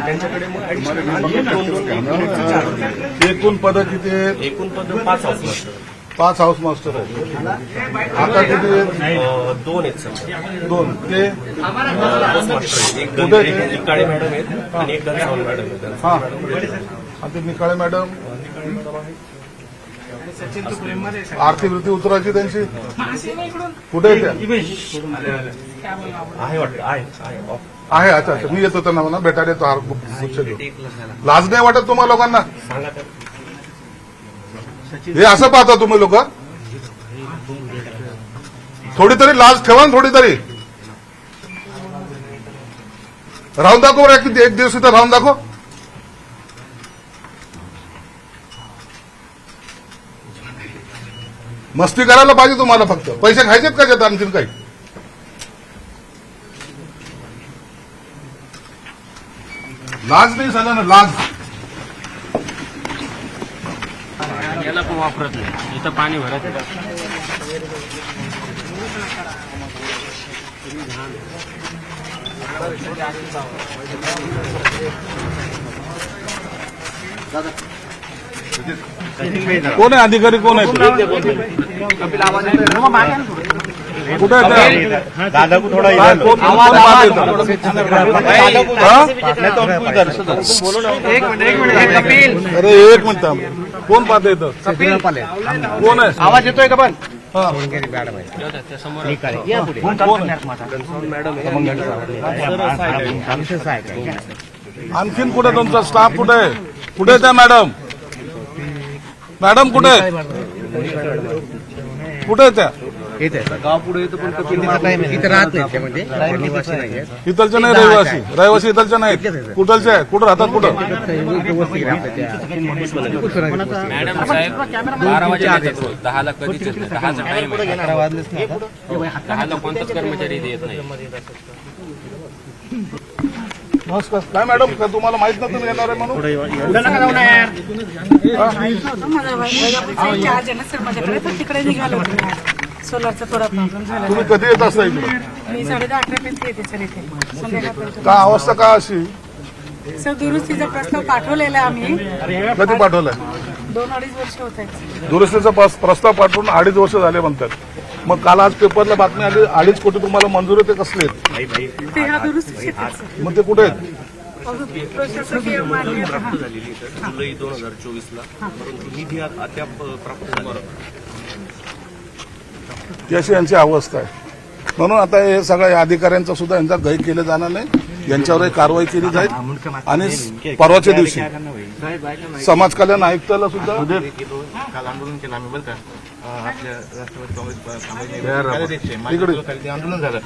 त्यांच्याकडे एकूण पद किती आहेत? एकूण पद 5 हाऊस मास्टर 5 हाऊस मास्टर आहेत. आता किती आहेत? 2 आहेत सर. 2 ते हाऊस मास्टर आहेत. एक कुठे आहेत? निकाळे मॅडम आहेत आणि एक गणसावल मॅडम आहेत. हा आणि निकाळे मॅडम आर्थिक वृत्ती उतरायची त्यांची कुठे आहे त्या? आहे वाटतं आहे आहे. अच्छा अच्छा, मी येतो त्यांना म्हणा भेटायला येतो. लाज नाही वाटत तुम्हाला लोकांना? सांगा तर. हे असं पाहता तुम्ही लोक? थोडी तरी लाज ठेवा ना, थोडी तरी. राहून दाखव रे, किती एक दिवस इथं राहून दाखव. मस्ती करायला पाहिजे तुम्हाला, फक्त पैसे खायचेत का त्यात आणखीन काही? लाज नाही झालं ना, लाज. याला पण वापरत नाही, इथं पाणी भरत कोण आहे अधिकारी? कोण आहे? कुठे आहे? दादा को थोड़ा कोण पाहत येतं? अरे एक मिनिट थांब. कोण पाहत येतं? कोण आहे? आवाज येतोय का? पण हा. आणखीन कुठे तुमचा स्टाफ? कुठे आहे? कुठे आहे त्या मॅडम? मॅडम कुठे आहे? कुठे आहे त्या? गाव पुढे येतो पण इथं राहत नाही त्यामध्ये निवासी नाही आहे. इथलच्या नाही रहिवासी? रहिवासी इथलच्या नाहीत. कुठलच्या आहे? कुठं राहतात? कुठं? मॅडम साहेब 12 वाजे येतात रोज. 10ला कधीच येत नाही. 10चा टाइम आहे. 10ला कोणताच कर्मचारी इथे येत नाही. नमस्कार. काय मॅडम, का तुम्हाला माहित नव्हतं येणार आहे म्हणून? चार्ज आहे ना सर माझ्याकडे, तर तिकडे निघालो होतो. सोलारचा थोडा प्रॉब्लेम झाला. तुम्ही कधी येत असता इकडे? मी 10:30 पर्यंत येते सर इथे संध्याकाळपर्यंत. का अवस्था का अशी? सर दुरुस्तीचा प्रस्ताव पाठवलेला आहे आम्ही. कधी पाठवलाय? 2-2.5 वर्ष होत आहेत. दुरुस्तीचा प्रस्ताव पाठवून 2.5 वर्ष झाले म्हणतात. मग काल आज पेपरला बातमी आली 2.5 कोटी तुम्हाला मंजूर आहे. ते कसले आहेत? ते ह्या दुरुस्तीचे आहेत सर. मग ते कुठे आहेत? प्रशासकीय मान्यता. जुलै 2024ला, परंतु निधी अद्याप प्राप्त झाला. ती अशी यांची अवस्था आहे. म्हणून आता हे सगळ्या अधिकाऱ्यांचा सुद्धा यांचा गैर केलं जाणार नाही. यांच्यावरही कारवाई केली जाईल. आणि परवाच्या दिवशी समाज कल्याण आयुक्ताला सुद्धा काल आंदोलन केलं आम्ही, बरं का? आपल्या राष्ट्रवादी काँग्रेस आंदोलन झालं,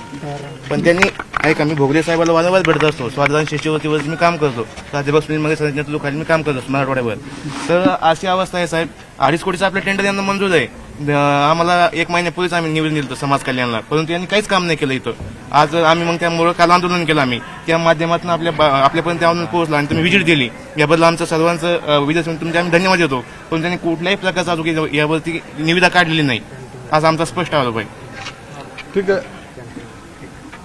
पण त्यांनी ऐका, मी भोगले साहेबाला वारंवार भेटत असतो. स्वाधान शिष्यवृत्तीवर मी काम करतो. प्राध्यापक संघटनेत लोकांनी मी काम करतो मराठवाड्यावर. तर अशी अवस्था आहे साहेब. 2.5 कोटीचा आपल्या टेंडर यांना मंजूर आहे. आम्हाला 1 महिन्यापूर्वीच आम्ही निवेदन दिलं समाज कल्याणला, परंतु यांनी काहीच काम नाही केलं इथं. आज आम्ही मग त्यामुळे काल आंदोलन केलं. आम्ही त्या माध्यमातून आपल्यापर्यंत आंदोलन पोहोचलं आणि तुम्ही व्हिजिट दिली. याबद्दल आमचं सर्वांचं विजय तुमचे आम्ही धन्यवाद देतो. पण त्यांनी कुठल्याही प्रकारचा यावरती निविदा काढलेली नाही. आज आमचा स्पष्ट आरोप आहे. ठीक आहे.